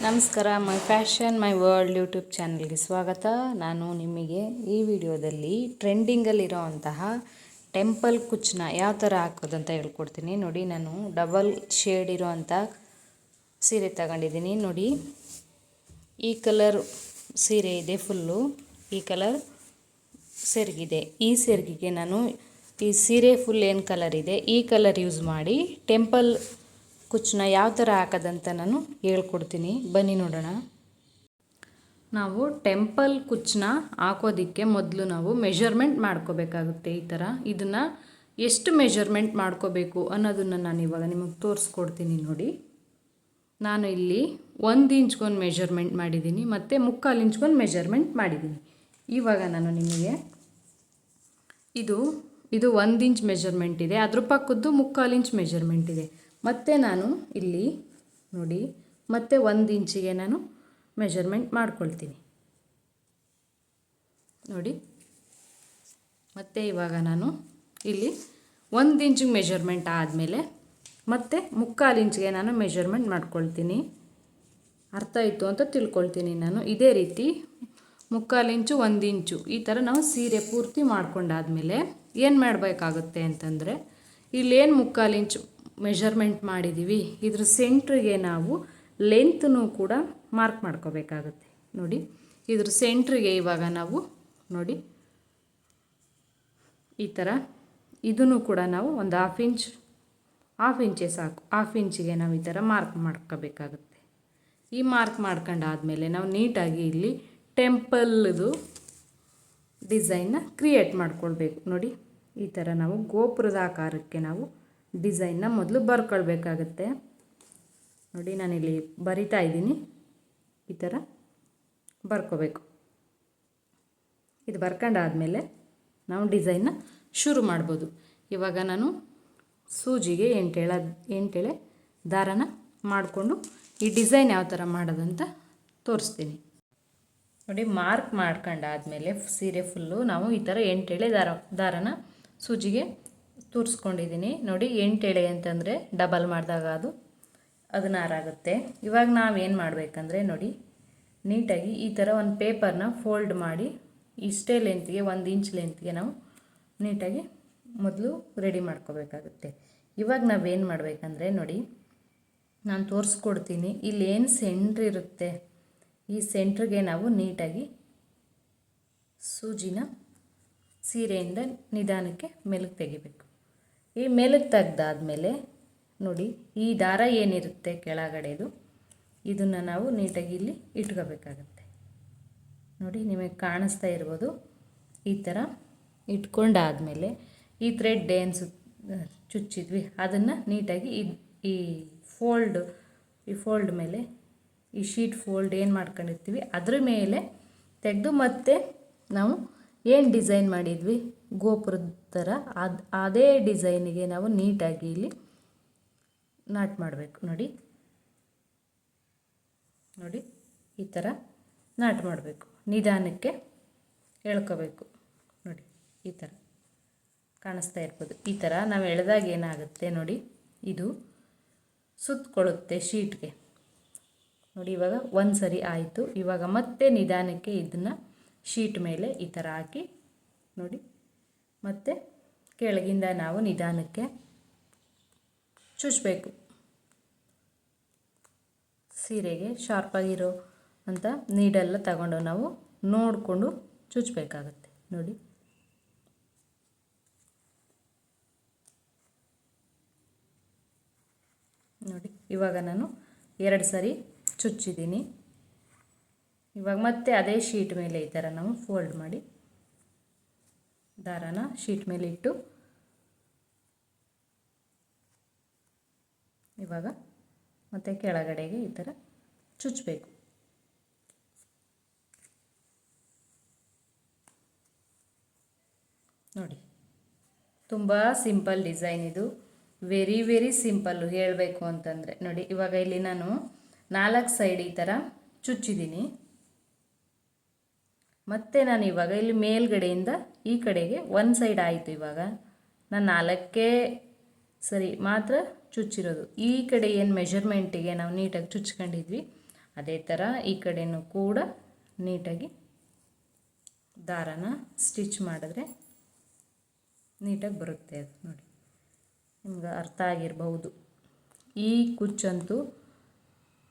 ನಮಸ್ಕಾರ, ಮೈ fashion my world YouTube ಚಾನಲ್ಗೆ ಸ್ವಾಗತ. ನಾನು ನಿಮಗೆ ಈ ವಿಡಿಯೋದಲ್ಲಿ ಟ್ರೆಂಡಿಂಗಲ್ಲಿರೋವಂತಹ ಟೆಂಪಲ್ ಕುಚ್ಚನ್ನ ಯಾವ ಥರ ಹಾಕೋದು ಅಂತ ಹೇಳ್ಕೊಡ್ತೀನಿ. ನೋಡಿ, ನಾನು ಡಬಲ್ ಶೇಡ್ ಇರೋವಂಥ ಸೀರೆ ತಗೊಂಡಿದ್ದೀನಿ. ನೋಡಿ, ಈ ಕಲರ್ ಸೀರೆ ಇದೆ, ಫುಲ್ಲು ಈ ಕಲರ್ ಸೆರಗಿದೆ. ಈ ಸೆರಗಿಗೆ ನಾನು ಈ ಸೀರೆ ಫುಲ್ ಏನು ಕಲರ್ ಇದೆ ಈ ಕಲರ್ ಯೂಸ್ ಮಾಡಿ ಟೆಂಪಲ್ ಕುಚ್ಚನ್ನ ಯಾವ ಥರ ಹಾಕೋದಂತ ನಾನು ಹೇಳ್ಕೊಡ್ತೀನಿ. ಬನ್ನಿ ನೋಡೋಣ. ನಾವು ಟೆಂಪಲ್ ಕುಚ್ಚನ್ನ ಹಾಕೋದಕ್ಕೆ ಮೊದಲು ನಾವು ಮೆಷರ್ಮೆಂಟ್ ಮಾಡ್ಕೋಬೇಕಾಗುತ್ತೆ. ಈ ಥರ ಇದನ್ನು ಎಷ್ಟು ಮೆಷರ್ಮೆಂಟ್ ಮಾಡ್ಕೋಬೇಕು ಅನ್ನೋದನ್ನು ನಾನು ಇವಾಗ ನಿಮಗೆ ತೋರಿಸ್ಕೊಡ್ತೀನಿ. ನೋಡಿ, ನಾನು ಇಲ್ಲಿ 1 ಇಂಚ್ಗೊಂದು ಮೆಷರ್ಮೆಂಟ್ ಮಾಡಿದ್ದೀನಿ ಮತ್ತು 3/4 ಇಂಚ್ಗೊಂದು ಮೆಷರ್ಮೆಂಟ್ ಮಾಡಿದ್ದೀನಿ. ಇವಾಗ ನಾನು ನಿಮಗೆ ಇದು 1 ಇಂಚ್ ಮೆಷರ್ಮೆಂಟ್ ಇದೆ, ಅದ್ರ ಪಕ್ಕದ್ದು 3/4 ಇಂಚ್ ಮೆಷರ್ಮೆಂಟ್ ಇದೆ. ಮತ್ತು ನಾನು ಇಲ್ಲಿ ನೋಡಿ ಮತ್ತೆ 1 ಇಂಚಿಗೆ ನಾನು ಮೆಷರ್ಮೆಂಟ್ ಮಾಡ್ಕೊಳ್ತೀನಿ. ನೋಡಿ, ಮತ್ತು ಇವಾಗ ನಾನು ಇಲ್ಲಿ 1 ಇಂಚಿಗೆ ಮೆಷರ್ಮೆಂಟ್ ಆದಮೇಲೆ ಮತ್ತೆ 3/4 ಇಂಚಿಗೆ ನಾನು ಮೆಷರ್ಮೆಂಟ್ ಮಾಡ್ಕೊಳ್ತೀನಿ. ಅರ್ಥ ಆಯಿತು ಅಂತ ತಿಳ್ಕೊಳ್ತೀನಿ ನಾನು. ಇದೇ ರೀತಿ 3/4 ಇಂಚು 1 ಇಂಚು ಈ ಥರ ನಾವು ಸೀರೆ ಪೂರ್ತಿ ಮಾಡ್ಕೊಂಡಾದಮೇಲೆ ಏನು ಮಾಡಬೇಕಾಗುತ್ತೆ ಅಂತಂದರೆ, ಇಲ್ಲೇನು 3/4 ಇಂಚು ಮೆಷರ್ಮೆಂಟ್ ಮಾಡಿದ್ದೀವಿ ಇದ್ರ ಸೆಂಟ್ರಿಗೆ ನಾವು ಲೆಂತ್ನೂ ಕೂಡ ಮಾರ್ಕ್ ಮಾಡ್ಕೋಬೇಕಾಗುತ್ತೆ. ನೋಡಿ, ಇದ್ರ ಸೆಂಟ್ರಿಗೆ ಇವಾಗ ನಾವು ನೋಡಿ ಈ ಥರ ಇದನ್ನು ಕೂಡ ನಾವು ಒಂದು ಹಾಫ್ ಇಂಚೇ ಸಾಕು. ಹಾಫ್ ಇಂಚಿಗೆ ನಾವು ಈ ಥರ ಮಾರ್ಕ್ ಮಾಡ್ಕೋಬೇಕಾಗುತ್ತೆ. ಈ ಮಾರ್ಕ್ ಮಾಡ್ಕೊಂಡಾದಮೇಲೆ ನಾವು ನೀಟಾಗಿ ಇಲ್ಲಿ ಟೆಂಪಲ್ದು ಡಿಸೈನ್ನ ಕ್ರಿಯೇಟ್ ಮಾಡ್ಕೊಳ್ಬೇಕು. ನೋಡಿ, ಈ ಥರ ನಾವು ಗೋಪುರದ ಆಕಾರಕ್ಕೆ ನಾವು ಡಿಸೈನ್ನ ಮೊದಲು ಬರ್ಕೊಳ್ಬೇಕಾಗತ್ತೆ. ನೋಡಿ, ನಾನಿಲ್ಲಿ ಬರಿತಾ ಇದ್ದೀನಿ. ಈ ಥರ ಬರ್ಕೋಬೇಕು. ಇದು ಬರ್ಕೊಂಡಾದಮೇಲೆ ನಾವು ಡಿಸೈನ್ನ ಶುರು ಮಾಡ್ಬೋದು. ಇವಾಗ ನಾನು ಸೂಜಿಗೆ 8 ಎಳೆ ದಾರನ ಮಾಡಿಕೊಂಡು ಈ ಡಿಸೈನ್ ಯಾವ ಥರ ಮಾಡೋದಂತ ತೋರಿಸ್ತೀನಿ. ನೋಡಿ, ಮಾರ್ಕ್ ಮಾಡ್ಕೊಂಡಾದಮೇಲೆ ಸೀರೆ ಫುಲ್ಲು ನಾವು ಈ ಥರ 8 ಎಳೆ ದಾರನ ಸೂಜಿಗೆ ತೋರಿಸ್ಕೊಂಡಿದ್ದೀನಿ. ನೋಡಿ, 8 ಎಳೆ ಅಂತಂದರೆ ಡಬಲ್ ಮಾಡಿದಾಗ ಅದು 16 ಆಗುತ್ತೆ. ಇವಾಗ ನಾವೇನು ಮಾಡಬೇಕಂದ್ರೆ, ನೋಡಿ ನೀಟಾಗಿ ಈ ಥರ ಒಂದು ಪೇಪರ್ನ ಫೋಲ್ಡ್ ಮಾಡಿ ಇಷ್ಟೇ ಲೆಂತ್ಗೆ 1 ಇಂಚ್ ಲೆಂತ್ಗೆ ನಾವು ನೀಟಾಗಿ ಮೊದಲು ರೆಡಿ ಮಾಡ್ಕೋಬೇಕಾಗುತ್ತೆ. ಇವಾಗ ನಾವೇನು ಮಾಡಬೇಕಂದ್ರೆ, ನೋಡಿ ನಾನು ತೋರಿಸ್ಕೊಡ್ತೀನಿ. ಇಲ್ಲೇನು ಸೆಂಟ್ರ್ ಇರುತ್ತೆ ಈ ಸೆಂಟ್ರಿಗೆ ನಾವು ನೀಟಾಗಿ ಸೂಜಿನ ಸೀರೆಯಿಂದ ನಿಧಾನಕ್ಕೆ ಮೇಲಕ್ಕೆ ತೆಗಿಬೇಕು. ಈ ಮೇಲಕ್ಕೆ ತೆಗ್ದಾದ್ಮೇಲೆ ನೋಡಿ, ಈ ದಾರ ಏನಿರುತ್ತೆ ಕೆಳಗಡೆದು ಇದನ್ನು ನಾವು ನೀಟಾಗಿ ಇಲ್ಲಿ ಇಟ್ಕೋಬೇಕಾಗತ್ತೆ. ನೋಡಿ, ನಿಮಗೆ ಕಾಣಿಸ್ತಾ ಇರ್ಬೋದು. ಈ ಥರ ಇಟ್ಕೊಂಡಾದಮೇಲೆ ಈ ಥ್ರೆಡ್ ಏನು ಚುಚ್ಚಿದ್ವಿ ಅದನ್ನು ನೀಟಾಗಿ ಈ ಫೋಲ್ಡ್ ಮೇಲೆ ಈ ಶೀಟ್ ಫೋಲ್ಡ್ ಏನು ಮಾಡ್ಕೊಂಡಿರ್ತೀವಿ ಅದ್ರ ಮೇಲೆ ತೆಗೆದು ಮತ್ತೆ ನಾವು ಏನು ಡಿಸೈನ್ ಮಾಡಿದ್ವಿ ಗೋಪುರದ ಥರ ಅದೇ ಡಿಸೈನಿಗೆ ನಾವು ನೀಟಾಗಿ ಇಲ್ಲಿ ನಾಟ್ ಮಾಡಬೇಕು. ನೋಡಿ, ಈ ಥರ ನಾಟ್ ಮಾಡಬೇಕು. ನಿಧಾನಕ್ಕೆ ಎಳ್ಕೋಬೇಕು. ನೋಡಿ, ಈ ಥರ ಕಾಣಿಸ್ತಾ ಇರ್ಬೋದು. ಈ ಥರ ನಾವು ಎಳೆದಾಗ ಏನಾಗುತ್ತೆ ನೋಡಿ, ಇದು ಸುತ್ತಕೊಳ್ಳುತ್ತೆ ಶೀಟ್ಗೆ. ನೋಡಿ, ಇವಾಗ ಒಂದು ಸರಿ ಆಯಿತು. ಇವಾಗ ಮತ್ತೆ ನಿಧಾನಕ್ಕೆ ಇದನ್ನು ಶೀಟ್ ಮೇಲೆ ಈ ಥರ ಹಾಕಿ ನೋಡಿ, ಮತ್ತು ಕೆಳಗಿಂದ ನಾವು ನಿಧಾನಕ್ಕೆ ಚುಚ್ಚಬೇಕು. ಸೀರೆಗೆ ಶಾರ್ಪಾಗಿರೋ ಅಂತ ನೀಡೆಲ್ಲ ತಗೊಂಡು ನಾವು ನೋಡಿಕೊಂಡು ಚುಚ್ಚಬೇಕಾಗತ್ತೆ. ನೋಡಿ, ಇವಾಗ ನಾನು 2 ಸರಿ ಚುಚ್ಚಿದ್ದೀನಿ. ಇವಾಗ ಮತ್ತೆ ಅದೇ ಶೀಟ್ ಮೇಲೆ ಈ ಥರ ನಾವು ಫೋಲ್ಡ್ ಮಾಡಿ ದಾರಾನ ಶೀಟ್ ಮೇಲೆ ಇಟ್ಟು ಇವಾಗ ಮತ್ತೆ ಕೆಳಗಡೆಗೆ ಈ ಥರ ಚುಚ್ಚಬೇಕು. ನೋಡಿ, ತುಂಬ ಸಿಂಪಲ್ ಡಿಸೈನ್ ಇದು. ವೆರಿ ಸಿಂಪಲ್ಲು ಹೇಳಬೇಕು ಅಂತಂದರೆ. ನೋಡಿ, ಇವಾಗ ಇಲ್ಲಿ ನಾನು 4 ಸೈಡ್ ಈ ಥರ ಚುಚ್ಚಿದ್ದೀನಿ. ಮತ್ತು ನಾನು ಇವಾಗ ಇಲ್ಲಿ ಮೇಲ್ಗಡೆಯಿಂದ ಈ ಕಡೆಗೆ 1 ಸೈಡ್ ಆಯಿತು. ಇವಾಗ ನಾನು 4 ಸರಿ ಮಾತ್ರ ಚುಚ್ಚಿರೋದು. ಈ ಕಡೆ ಏನು ಮೆಷರ್ಮೆಂಟಿಗೆ ನಾವು ನೀಟಾಗಿ ಚುಚ್ಕೊಂಡಿದ್ವಿ ಅದೇ ಥರ ಈ ಕಡೆನೂ ಕೂಡ ನೀಟಾಗಿ ದಾರನ ಸ್ಟಿಚ್ ಮಾಡಿದ್ರೆ ನೀಟಾಗಿ ಬರುತ್ತೆ. ಅದು ನೋಡಿ, ನಿಮ್ಗೆ ಅರ್ಥ ಆಗಿರಬಹುದು. ಈ ಕುಚ್ಚಂತೂ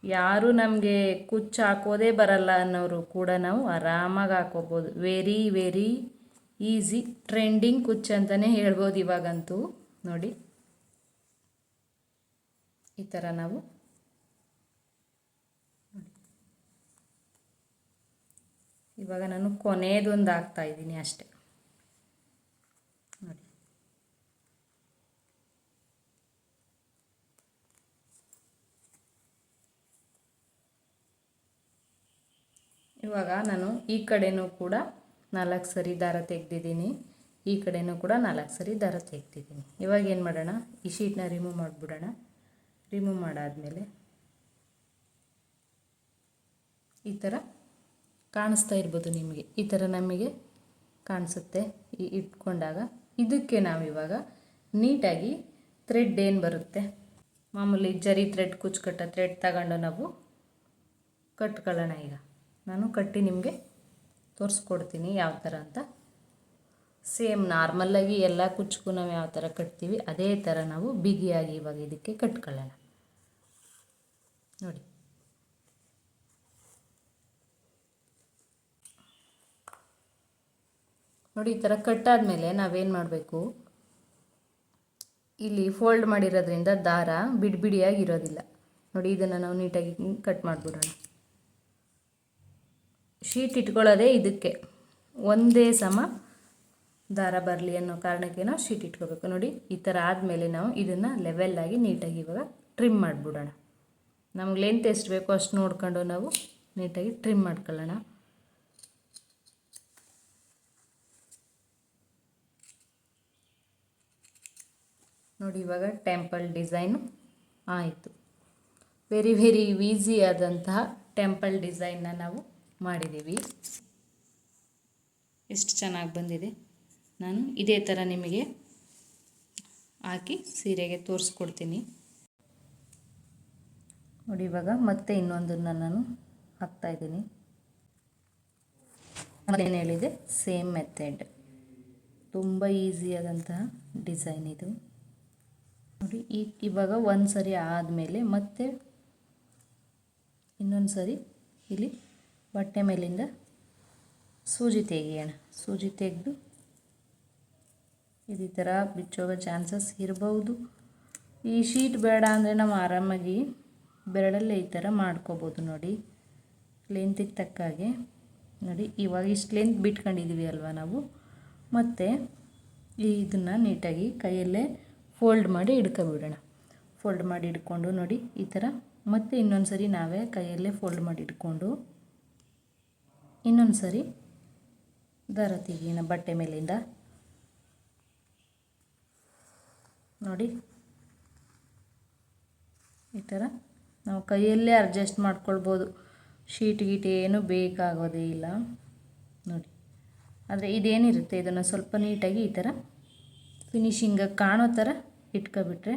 ಯಾರು ನಮಗೆ ಕುಚ್ಚು ಹಾಕೋದೇ ಬರಲ್ಲ ಅನ್ನೋರು ಕೂಡ ನಾವು ಆರಾಮಾಗಿ ಹಾಕೋಬೋದು. ವೆರಿ ವೆರಿ ಈಸಿ, ಟ್ರೆಂಡಿಂಗ್ ಕುಚ್ಚು ಅಂತಲೇ ಹೇಳ್ಬೋದು ಇವಾಗಂತೂ. ನೋಡಿ, ಈ ಥರ ನಾವು ಇವಾಗ ನಾನು ಕೊನೆಯದೊಂದು ಹಾಕ್ತಾ ಇದ್ದೀನಿ ಅಷ್ಟೆ. ನೋಡಿ, ಇವಾಗ ನಾನು ಈ ಕಡೆನೂ ಕೂಡ 4 ಸರಿ ದಾರ ತೆಗೆದಿದ್ದೀನಿ, ಈ ಕಡೆನೂ ಕೂಡ 4 ಸರಿ ದಾರ ತೆಗೆದಿದ್ದೀನಿ. ಇವಾಗ ಏನು ಮಾಡೋಣ, ಈ ಶೀಟ್ನ ರಿಮೂವ್ ಮಾಡಿಬಿಡೋಣ. ರಿಮೂವ್ ಮಾಡಾದಮೇಲೆ ಈ ಥರ ಕಾಣಿಸ್ತಾ ಇರ್ಬೋದು ನಿಮಗೆ, ಈ ಥರ ನಮಗೆ ಕಾಣಿಸುತ್ತೆ ಇಟ್ಕೊಂಡಾಗ. ಇದಕ್ಕೆ ನಾವಿವಾಗ ನೀಟಾಗಿ ಥ್ರೆಡ್ ಏನು ಬರುತ್ತೆ ಮಾಮೂಲಿ ಜರಿ ಥ್ರೆಡ್, ಕುಚ್ಚು ಕಟ್ಟ ಥ್ರೆಡ್ ತಗೊಂಡು ನಾವು ಕಟ್ಕೊಳ್ಳೋಣ. ಈಗ ನಾನು ಕಟ್ಟಿ ನಿಮಗೆ ತೋರಿಸ್ಕೊಡ್ತೀನಿ ಯಾವ ಥರ ಅಂತ. ಸೇಮ್ ನಾರ್ಮಲ್ಲಾಗಿ ಎಲ್ಲ ಕುಚ್ಚಿಗೂ ನಾವು ಯಾವ ಥರ ಕಟ್ತೀವಿ ಅದೇ ಥರ ನಾವು ಬಿಗಿಯಾಗಿ ಇವಾಗ ಇದಕ್ಕೆ ಕಟ್ಕೊಳ್ಳೋಣ. ನೋಡಿ, ನೋಡಿ ಈ ಥರ ಕಟ್ಟಾದಮೇಲೆ ನಾವೇನು ಮಾಡಬೇಕು, ಇಲ್ಲಿ ಫೋಲ್ಡ್ ಮಾಡಿರೋದ್ರಿಂದ ದಾರ ಬಿಡಿಯಾಗಿ ಇರೋದಿಲ್ಲ. ನೋಡಿ, ಇದನ್ನು ನಾವು ನೀಟಾಗಿ ಕಟ್ ಮಾಡಿಬಿಡೋಣ. ಶೀಟ್ ಇಟ್ಕೊಳ್ಳೋದೇ ಇದಕ್ಕೆ, ಒಂದೇ ಸಮ ದಾರ ಬರಲಿ ಅನ್ನೋ ಕಾರಣಕ್ಕೆ ನಾವು ಶೀಟ್ ಇಟ್ಕೋಬೇಕು. ನೋಡಿ, ಈ ಥರ ಆದಮೇಲೆ ನಾವು ಇದನ್ನು ಲೆವೆಲ್ಲಾಗಿ ನೀಟಾಗಿ ಇವಾಗ ಟ್ರಿಮ್ ಮಾಡಿಬಿಡೋಣ. ನಮ್ಗೆ ಲೆಂತ್ ಎಷ್ಟು ಬೇಕೋ ಅಷ್ಟು ನೋಡ್ಕೊಂಡು ನಾವು ನೀಟಾಗಿ ಟ್ರಿಮ್ ಮಾಡ್ಕೊಳ್ಳೋಣ. ನೋಡಿ, ಇವಾಗ ಟೆಂಪಲ್ ಡಿಸೈನು ಆಯಿತು. ವೆರಿ ವೆರಿ ಈಸಿ ಆದಂತಹ ಟೆಂಪಲ್ ಡಿಸೈನ್ನ ನಾವು ಮಾಡಿದ್ದೀವಿ. ಎಷ್ಟು ಚೆನ್ನಾಗಿ ಬಂದಿದೆ. ನಾನು ಇದೇ ಥರ ನಿಮಗೆ ಹಾಕಿ ಸೀರೆಗೆ ತೋರಿಸ್ಕೊಡ್ತೀನಿ. ನೋಡಿ, ಇವಾಗ ಮತ್ತೆ ಇನ್ನೊಂದನ್ನು ನಾನು ಹಾಕ್ತಾಯಿದ್ದೀನಿ. ಏನು ಹೇಳಿದೆ, ಸೇಮ್ ಮೆಥಡ್, ತುಂಬ ಈಸಿಯಾದಂತಹ ಡಿಸೈನ್ ಇದು. ನೋಡಿ, ಇವಾಗ ಒಂದು ಸರಿ ಆದಮೇಲೆ ಮತ್ತೆ ಇನ್ನೊಂದು ಸರಿ ಇಲ್ಲಿ ಬಟ್ಟೆ ಮೇಲಿಂದ ಸೂಜಿ ತೆಗಿಯೋಣ. ಸೂಜಿ ತೆಗೆದು ಈ ಥರ ಬಿಚ್ಚೋಗೋ ಚಾನ್ಸಸ್ ಇರ್ಬೋದು. ಈ ಶೀಟ್ ಬೇಡ ಅಂದರೆ ನಾವು ಆರಾಮಾಗಿ ಬೆರಳಲ್ಲೇ ಈ ಥರ ಮಾಡ್ಕೋಬೋದು. ನೋಡಿ, ಲೆಂತಿಗೆ ತಕ್ಕಾಗೆ. ನೋಡಿ, ಇವಾಗ ಇಷ್ಟು ಲೆಂತ್ ಬಿಟ್ಕೊಂಡಿದ್ದೀವಿ ಅಲ್ವಾ ನಾವು, ಮತ್ತು ಇದನ್ನು ನೀಟಾಗಿ ಕೈಯಲ್ಲೇ ಫೋಲ್ಡ್ ಮಾಡಿ ಹಿಡ್ಕೊಬಿಡೋಣ. ಫೋಲ್ಡ್ ಮಾಡಿ ಹಿಡ್ಕೊಂಡು ನೋಡಿ ಈ ಥರ ಮತ್ತೆ ಇನ್ನೊಂದು ಸರಿ ನಾವೇ ಕೈಯಲ್ಲೇ ಫೋಲ್ಡ್ ಮಾಡಿ ಹಿಡ್ಕೊಂಡು ಇನ್ನೊಂದು ಸರಿ ದಾರ ತೆಗಿಯೋಣ ಬಟ್ಟೆ ಮೇಲಿಂದ. ನೋಡಿ, ಈ ಥರ ನಾವು ಕೈಯಲ್ಲೇ ಅಡ್ಜಸ್ಟ್ ಮಾಡ್ಕೊಳ್ಬೋದು. ಶೀಟ್ ಗೀಟ್ ಏನು ಬೇಕಾಗೋದೇ ಇಲ್ಲ. ನೋಡಿ, ಆದರೆ ಇದೇನಿರುತ್ತೆ ಇದನ್ನು ಸ್ವಲ್ಪ ನೀಟಾಗಿ ಈ ಥರ ಫಿನಿಶಿಂಗಾಗಿ ಕಾಣೋ ಥರ ಇಟ್ಕೊಬಿಟ್ರೆ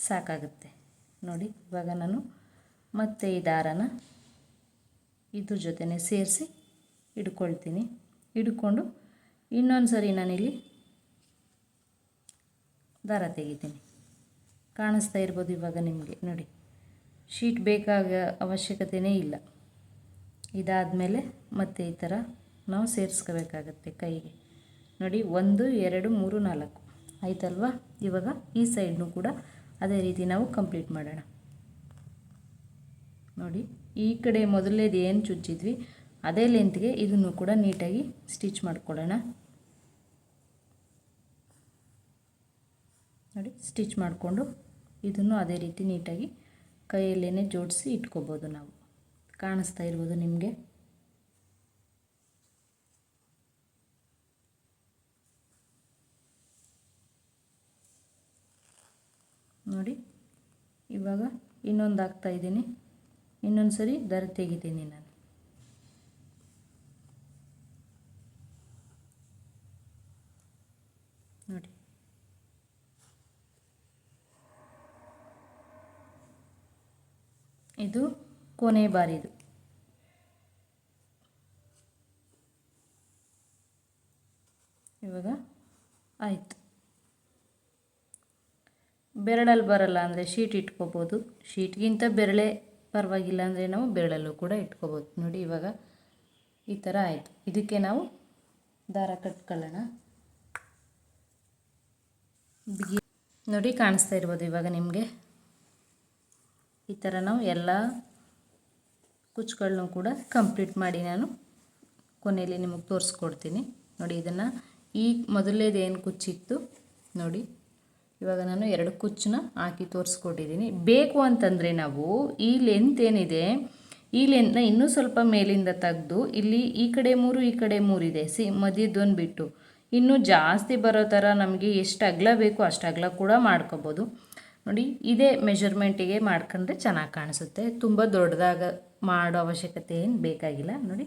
ಸಾಕಾಗುತ್ತೆ. ನೋಡಿ, ಇವಾಗ ನಾನು ಮತ್ತೆ ಈ ದಾರನ ಇದ್ರ ಜೊತೆನೇ ಸೇರಿಸಿ ಹಿಡ್ಕೊಳ್ತೀನಿ. ಹಿಡ್ಕೊಂಡು ಇನ್ನೊಂದು ಸರಿ ನಾನಿಲ್ಲಿ ದಾರ ತೆಗಿತೀನಿ. ಕಾಣಿಸ್ತಾ ಇರ್ಬೋದು ಇವಾಗ ನಿಮಗೆ. ನೋಡಿ, ಶೀಟ್ ಬೇಕಾಗ ಅವಶ್ಯಕತೆಯೇ ಇಲ್ಲ. ಇದಾದಮೇಲೆ ಮತ್ತೆ ಈ ಥರ ನಾವು ಸೇರಿಸ್ಕೋಬೇಕಾಗತ್ತೆ ಕೈಗೆ. ನೋಡಿ, 1 2 3 4 ಆಯ್ತಲ್ವಾ. ಇವಾಗ ಈ ಸೈಡ್ನೂ ಕೂಡ ಅದೇ ರೀತಿ ನಾವು ಕಂಪ್ಲೀಟ್ ಮಾಡೋಣ. ನೋಡಿ, ಈ ಕಡೆ ಮೊದಲನೇದು ಏನು ಚುಚ್ಚಿದ್ವಿ ಅದೇ ಲೆಂತ್ಗೆ ಇದನ್ನು ಕೂಡ ನೀಟಾಗಿ ಸ್ಟಿಚ್ ಮಾಡ್ಕೊಳ್ಳೋಣ. ನೋಡಿ, ಸ್ಟಿಚ್ ಮಾಡಿಕೊಂಡು ಇದನ್ನು ಅದೇ ರೀತಿ ನೀಟಾಗಿ ಕೈಯಲ್ಲೇ ಜೋಡಿಸಿ ಇಟ್ಕೋಬೋದು ನಾವು. ಕಾಣಿಸ್ತಾ ಇರ್ಬೋದು ನಿಮಗೆ. ನೋಡಿ, ಇವಾಗ ಇನ್ನೊಂದು ಹಾಕ್ತಾಯಿದ್ದೀನಿ. ಇನ್ನೊಂದು ಸರಿ ದಾರ ತೆಗಿತೀನಿ ನಾನು. ನೋಡಿ, ಇದು ಕೊನೆ ಬಾರಿದು. ಇವಾಗ ಆಯಿತು. ಬೆರಳಲ್ಲಿ ಬರಲ್ಲ ಅಂದರೆ ಶೀಟ್ ಇಟ್ಕೋಬೋದು. ಶೀಟ್ಗಿಂತ ಬೆರಳೆ ಪರವಾಗಿಲ್ಲ ಅಂದರೆ ನಾವು ಬೆರಳಲ್ಲೂ ಕೂಡ ಇಟ್ಕೋಬೋದು. ನೋಡಿ ಇವಾಗ ಈ ಥರ ಆಯಿತು. ಇದಕ್ಕೆ ನಾವು ದಾರ ಕಟ್ಕೊಳ್ಳೋಣ. ಬಿಗಿ ನೋಡಿ ಕಾಣಿಸ್ತಾ ಇರ್ಬೋದು ಇವಾಗ ನಿಮಗೆ. ಈ ಥರ ನಾವು ಎಲ್ಲ ಕುಚ್ಚುಗಳನ್ನೂ ಕೂಡ ಕಂಪ್ಲೀಟ್ ಮಾಡಿ ನಾನು ಕೊನೆಯಲ್ಲಿ ನಿಮಗೆ ತೋರಿಸ್ಕೊಡ್ತೀನಿ. ನೋಡಿ ಇದನ್ನು ಈ ಮೊದಲನೇದೇನು ಕುಚ್ಚಿತ್ತು ನೋಡಿ, ಇವಾಗ ನಾನು 2 ಕುಚ್ಚನ್ನ ಹಾಕಿ ತೋರಿಸ್ಕೊಟ್ಟಿದ್ದೀನಿ. ಬೇಕು ಅಂತಂದರೆ ನಾವು ಈ ಲೆಂತ್ ಏನಿದೆ ಈ ಲೆಂತ್ನ ಇನ್ನೂ ಸ್ವಲ್ಪ ಮೇಲಿಂದ ತೆಗೆದು ಇಲ್ಲಿ ಈ ಕಡೆ 3 ಈ ಕಡೆ 3 ಇದೆ ಮಧ್ಯದೊಂದು ಬಿಟ್ಟು ಇನ್ನೂ ಜಾಸ್ತಿ ಬರೋ ಥರ ನಮಗೆ ಎಷ್ಟು ಅಗಲ ಬೇಕು ಅಷ್ಟು ಅಗಲ ಕೂಡ ಮಾಡ್ಕೋಬೋದು. ನೋಡಿ ಇದೇ ಮೆಜರ್ಮೆಂಟಿಗೆ ಮಾಡ್ಕೊಂಡ್ರೆ ಚೆನ್ನಾಗಿ ಕಾಣಿಸುತ್ತೆ. ತುಂಬ ದೊಡ್ಡದಾಗ ಮಾಡೋ ಅವಶ್ಯಕತೆ ಏನು ಬೇಕಾಗಿಲ್ಲ. ನೋಡಿ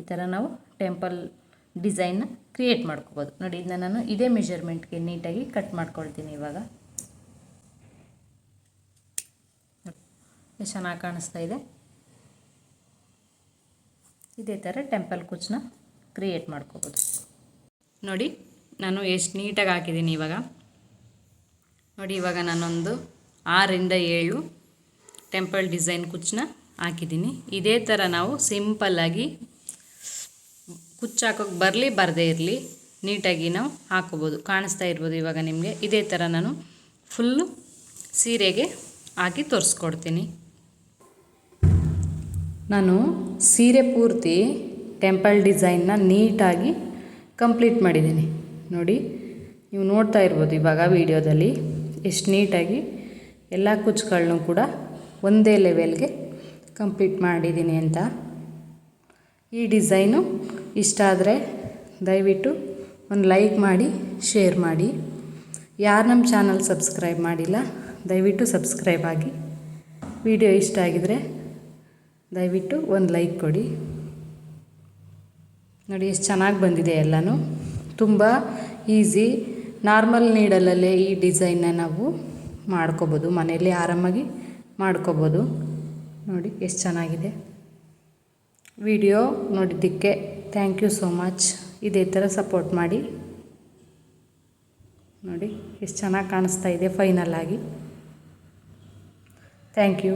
ಈ ಥರ ನಾವು ಟೆಂಪಲ್ ಡಿಸೈನ್ನ ಕ್ರಿಯೇಟ್ ಮಾಡ್ಕೋಬೋದು. ನೋಡಿ ಇದನ್ನ ನಾನು ಇದೇ ಮೆಜರ್ಮೆಂಟ್ಗೆ ನೀಟಾಗಿ ಕಟ್ ಮಾಡ್ಕೊಳ್ತೀನಿ. ಇವಾಗ ಎಷ್ಟು ಚೆನ್ನಾಗಿ ಕಾಣಿಸ್ತಾ ಇದೆ. ಇದೇ ಥರ ಟೆಂಪಲ್ ಕುಚ್ಚನ್ನ ಕ್ರಿಯೇಟ್ ಮಾಡ್ಕೋಬೋದು. ನೋಡಿ ನಾನು ಎಷ್ಟು ನೀಟಾಗಿ ಹಾಕಿದ್ದೀನಿ ಇವಾಗ. ನೋಡಿ ಇವಾಗ ನಾನೊಂದು 6 ರಿಂದ 7 ಟೆಂಪಲ್ ಡಿಸೈನ್ ಕುಚ್ಚನ್ನ ಹಾಕಿದ್ದೀನಿ. ಇದೇ ಥರ ನಾವು ಸಿಂಪಲ್ಲಾಗಿ ಕುಚ್ಚು ಹಾಕೋಕ್ಕೆ ಬರಲಿ ಬರದೇ ಇರಲಿ ನೀಟಾಗಿ ನಾವು ಹಾಕೋಬೋದು. ಕಾಣಿಸ್ತಾ ಇರ್ಬೋದು ಇವಾಗ ನಿಮಗೆ. ಇದೇ ಥರ ನಾನು ಫುಲ್ಲು ಸೀರೆಗೆ ಹಾಕಿ ತೋರಿಸ್ಕೊಡ್ತೀನಿ. ನಾನು ಸೀರೆ ಪೂರ್ತಿ ಟೆಂಪಲ್ ಡಿಸೈನ್ನ ನೀಟಾಗಿ ಕಂಪ್ಲೀಟ್ ಮಾಡಿದ್ದೀನಿ. ನೋಡಿ ನೀವು ನೋಡ್ತಾ ಇರ್ಬೋದು ಇವಾಗ ವಿಡಿಯೋದಲ್ಲಿ ಎಷ್ಟು ನೀಟಾಗಿ ಎಲ್ಲ ಕುಚ್ಚುಗಳನ್ನೂ ಕೂಡ ಒಂದೇ ಲೆವೆಲ್ಗೆ ಕಂಪ್ಲೀಟ್ ಮಾಡಿದ್ದೀನಿ ಅಂತ. ಈ ಡಿಸೈನು ಇಷ್ಟ ಆದರೆ ದಯವಿಟ್ಟು ಒಂದು ಲೈಕ್ ಮಾಡಿ, ಶೇರ್ ಮಾಡಿ. ಯಾರು ನಮ್ಮ ಚಾನಲ್ ಸಬ್ಸ್ಕ್ರೈಬ್ ಮಾಡಿಲ್ಲ ದಯವಿಟ್ಟು ಸಬ್ಸ್ಕ್ರೈಬ್ ಆಗಿ. ವಿಡಿಯೋ ಇಷ್ಟ ಆಗಿದರೆ ದಯವಿಟ್ಟು ಒಂದು ಲೈಕ್ ಕೊಡಿ. ನೋಡಿ ಎಷ್ಟು ಚೆನ್ನಾಗಿ ಬಂದಿದೆ ಎಲ್ಲನೂ. ತುಂಬ ಈಸಿ, ನಾರ್ಮಲ್ ನೀಡಲಲ್ಲೇ ಈ ಡಿಸೈನ್ನ ನಾವು ಮಾಡ್ಕೋಬೋದು, ಮನೆಯಲ್ಲೇ ಆರಾಮಾಗಿ ಮಾಡ್ಕೋಬೋದು. ನೋಡಿ ಎಷ್ಟು ಚೆನ್ನಾಗಿದೆ. ವಿಡಿಯೋ ನೋಡಿದ್ದಕ್ಕೆ ಥ್ಯಾಂಕ್ ಯು ಸೋ ಮಚ್. ಇದೇ ಥರ ಸಪೋರ್ಟ್ ಮಾಡಿ. ನೋಡಿ ಎಷ್ಟು ಚೆನ್ನಾಗಿ ಕಾಣಿಸ್ತಾ ಇದೆ ಫೈನಲ್ ಆಗಿ. Thank you.